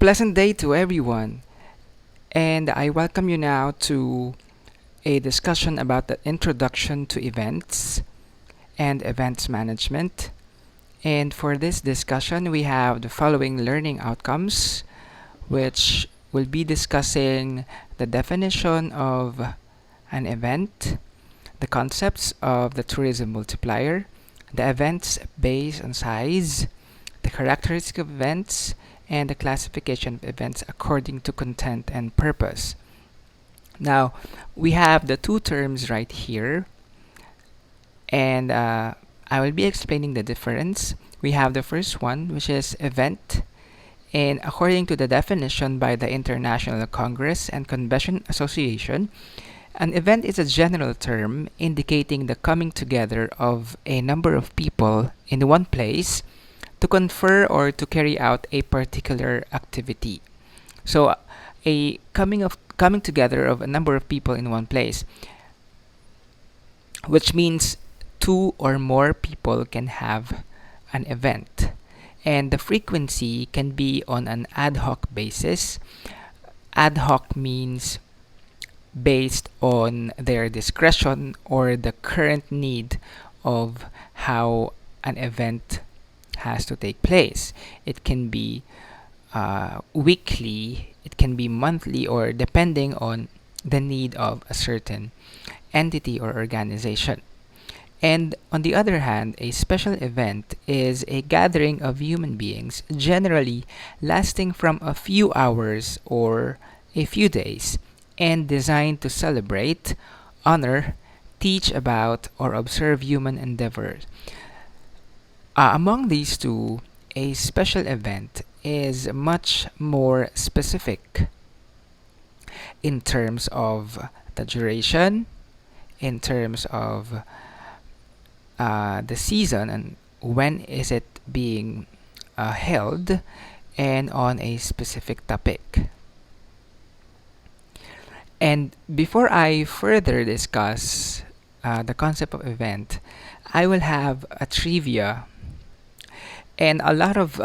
pleasant day to everyone, and I welcome you now to a discussion about the introduction to events and events management. And for this discussion, we have the following learning outcomes, which will be discussing the definition of an event, the concepts of the tourism multiplier, the events based on size, the characteristic of events, and the classification of events according to content and purpose. Now, we have the two terms right here, and I will be explaining the difference. We have the first one, which is event, and according to the definition by the International Congress and Convention Association, an event is a general term indicating the coming together of a number of people in one place to confer or to carry out a particular activity. So, a coming together of a number of people in one place, which means two or more people can have an event. And the frequency can be on an ad hoc basis. Ad hoc means based on their discretion or the current need of how an event has to take place. It can be weekly, it can be monthly, or depending on the need of a certain entity or organization. And on the other hand, a special event is a gathering of human beings, generally lasting from a few hours or a few days, and designed to celebrate, honor, teach about, or observe human endeavors. Among these two, a special event is much more specific in terms of the duration, in terms of the season and when is it being held, and on a specific topic. And before I further discuss the concept of event, I will have a trivia. And a lot of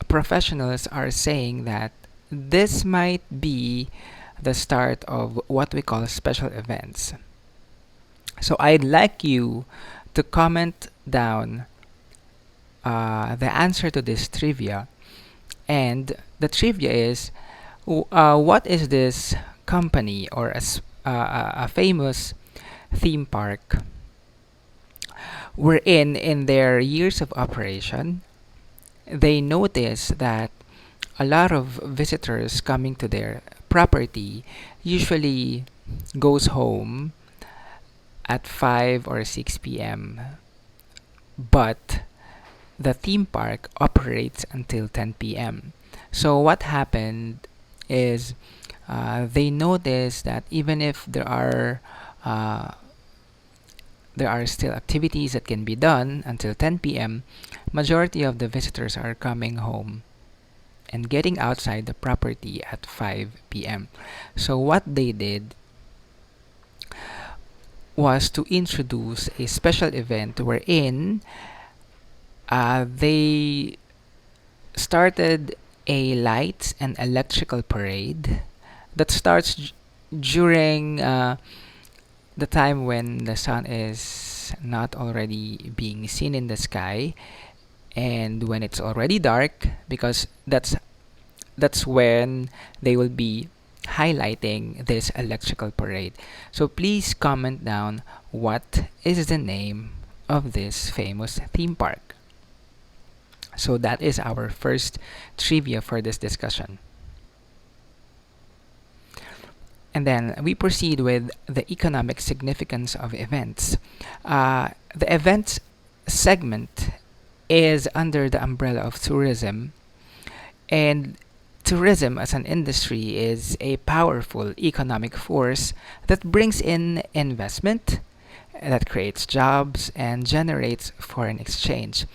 professionals are saying that this might be the start of what we call special events. So I'd like you to comment down the answer to this trivia. And the trivia is what is this company or a famous theme park wherein in their years of operation they notice that a lot of visitors coming to their property usually goes home at 5 or 6 p.m. but the theme park operates until 10 p.m. So what happened is they noticed that even if there are still activities that can be done until 10 p.m., majority of the visitors are coming home and getting outside the property at 5 p.m. So what they did was to introduce a special event wherein they started a lights and electrical parade that starts during the time when the sun is not already being seen in the sky, and when it's already dark, because that's when they will be highlighting this electrical parade. So please comment down what is the name of this famous theme park. So that is our first trivia for this discussion. And then we proceed with the economic significance of events. The events segment is under the umbrella of tourism, and tourism as an industry is a powerful economic force that brings in investment, that creates jobs, and generates foreign exchange.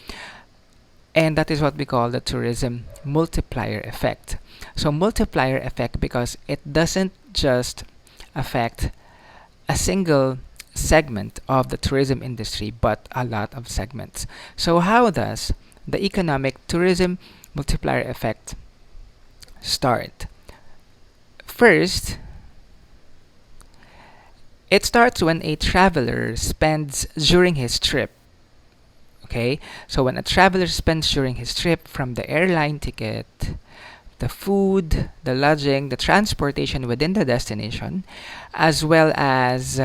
And that is what we call the tourism multiplier effect. So multiplier effect because it doesn't just affect a single segment of the tourism industry but a lot of segments. So how does the economic tourism multiplier effect start. First, it starts when a traveler spends during his trip. Okay, so when a traveler spends during his trip, from the airline ticket, the food, the lodging, the transportation within the destination, as well as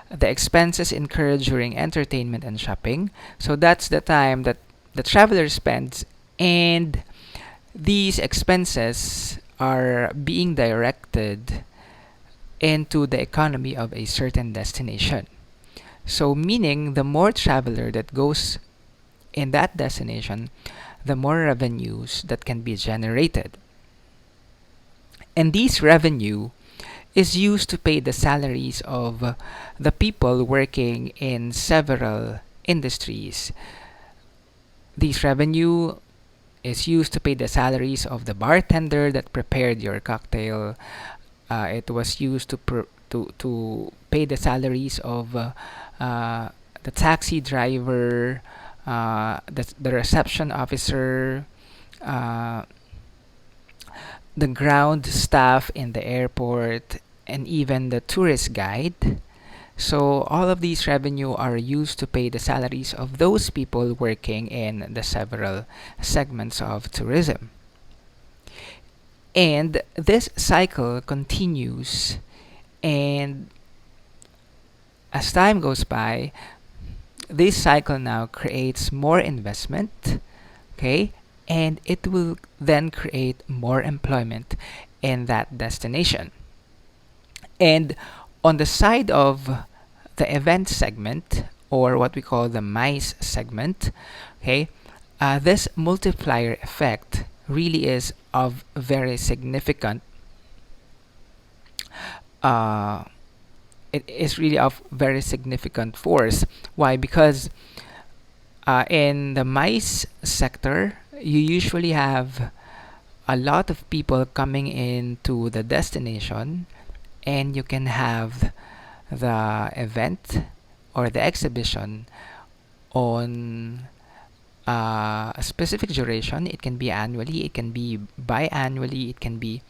the expenses incurred during entertainment and shopping. So that's the time that the traveler spends, and these expenses are being directed into the economy of a certain destination. So, meaning the more traveler that goes in that destination, the more revenues that can be generated. And this revenue is used to pay the salaries of the people working in several industries. This revenue is used to pay the salaries of the bartender that prepared your cocktail. It was used to pay the salaries of the taxi driver, the reception officer, uh, the ground staff in the airport, and even the tourist guide. So all of these revenue are used to pay the salaries of those people working in the several segments of tourism. And this cycle continues, and as time goes by, this cycle now creates more investment, okay? And it will then create more employment in that destination. And on the side of the event segment, or what we call the MICE segment, okay, this multiplier effect really is of very significant. Uh, it is really of very significant force. Why? Because in the MICE sector, you usually have a lot of people coming into the destination, and you can have the event or the exhibition on a specific duration. It can be annually, it can be biannually, it can be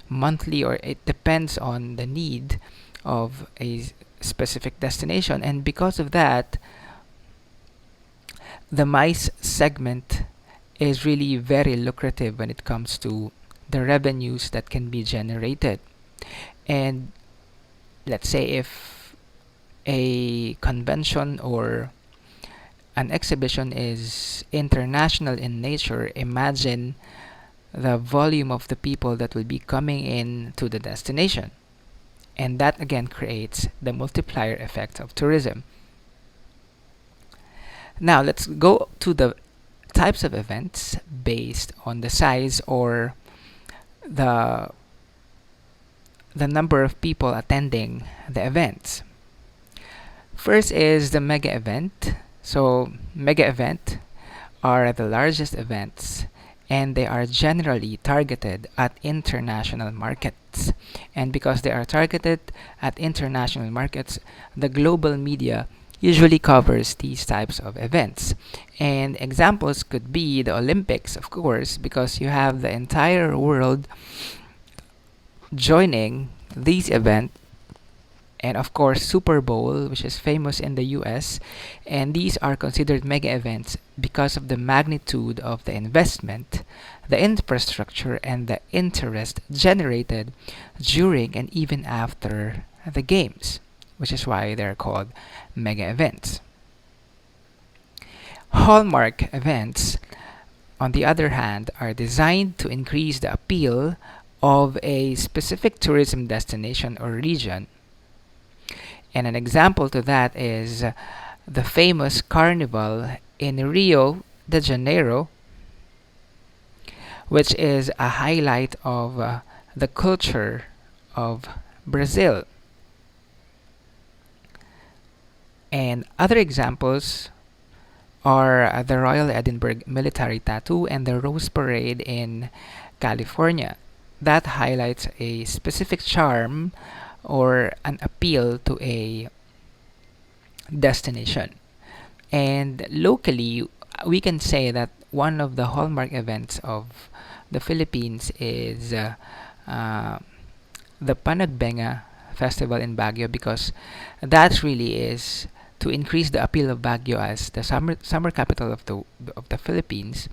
monthly, or it depends on the need of a specific destination. And because of that, the MICE segment is really very lucrative when it comes to the revenues that can be generated. And let's say if a convention or an exhibition is international in nature, imagine the volume of the people that will be coming in to the destination. And that again creates the multiplier effect of tourism. Now let's go to the types of events based on the size or the the number of people attending the events. First is the mega event. So mega event are the largest events, and they are generally targeted at international markets. And because they are targeted at international markets, the global media usually covers these types of events. And examples could be the Olympics, of course, because you have the entire world joining these events, and of course Super Bowl, which is famous in the US. And these are considered mega events because of the magnitude of the investment, the infrastructure, and the interest generated during and even after the games, which is why they're called mega events. Hallmark events, on the other hand, are designed to increase the appeal of a specific tourism destination or region. And an example to that is the famous carnival in Rio de Janeiro, which is a highlight of the culture of Brazil. And other examples are the Royal Edinburgh Military Tattoo and the Rose Parade in California. That highlights a specific charm or an appeal to a destination. And locally, we can say that one of the hallmark events of the Philippines is uh, the Panagbenga festival in Baguio, because that really is to increase the appeal of Baguio as the summer capital of the Philippines,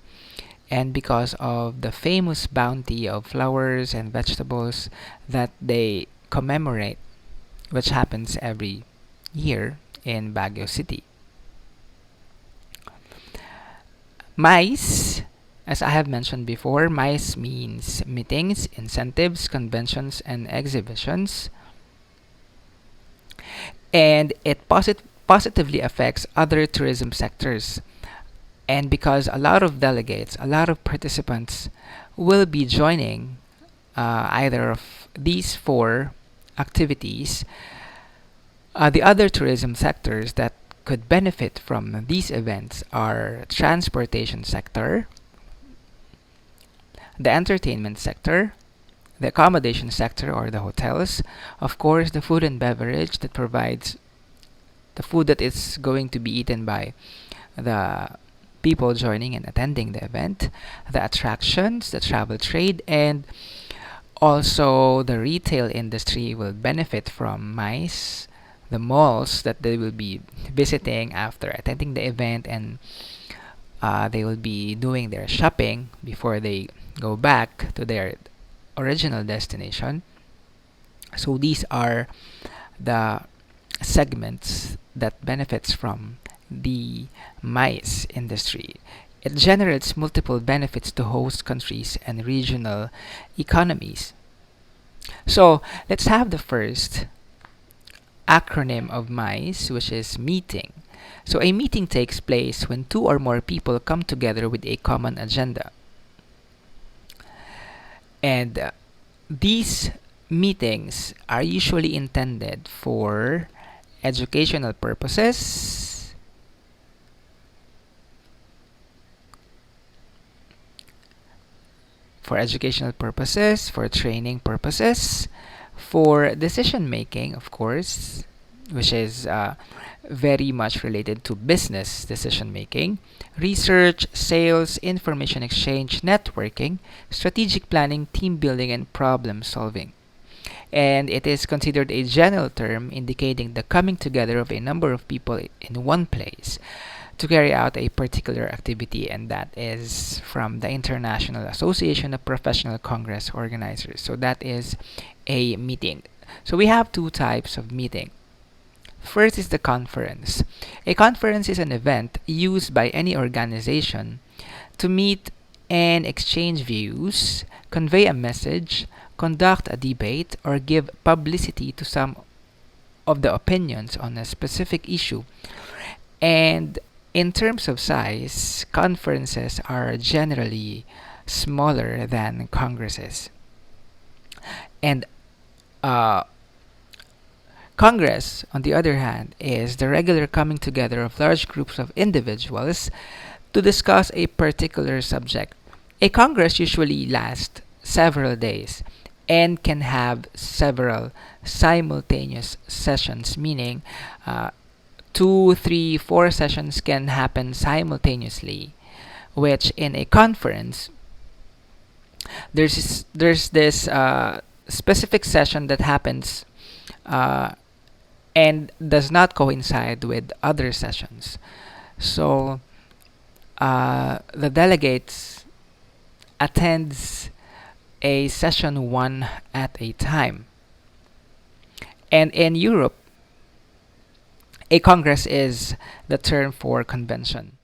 and because of the famous bounty of flowers and vegetables that they commemorate, which happens every year in Baguio City. MICE, as I have mentioned before, MICE means meetings, incentives, conventions, and exhibitions, and it positively affects other tourism sectors. And because a lot of delegates, a lot of participants will be joining either of these four activities, the other tourism sectors that could benefit from these events are transportation sector, the entertainment sector, the accommodation sector or the hotels, of course the food and beverage that provides the food that is going to be eaten by the people joining and attending the event, the attractions, the travel trade, and also the retail industry will benefit from MICE, the malls that they will be visiting after attending the event, and they will be doing their shopping before they go back to their original destination. So these are the segments that benefits from the MICE industry. It generates multiple benefits to host countries and regional economies. So let's have the first acronym of MICE, which is meeting. So a meeting takes place when two or more people come together with a common agenda. And these meetings are usually intended for educational purposes, for training purposes, for decision making, of course, which is very much related to business decision making, research, sales, information exchange, networking, strategic planning, team building, and problem solving. And it is considered a general term indicating the coming together of a number of people in one place to carry out a particular activity, and that is from the International Association of Professional Congress Organizers. So that is a meeting. So we have two types of meeting. First is the conference. A conference is an event used by any organization to meet and exchange views, convey a message, conduct a debate, or give publicity to some of the opinions on a specific issue. And in terms of size, conferences are generally smaller than congresses. And uh, Congress, on the other hand, is the regular coming together of large groups of individuals to discuss a particular subject. A Congress usually lasts several days and can have several simultaneous sessions, meaning two, three, four sessions can happen simultaneously, which in a conference, there's this specific session that happens uh, and does not coincide with other sessions. So the delegates attends a session one at a time. And in Europe, a congress is the term for convention.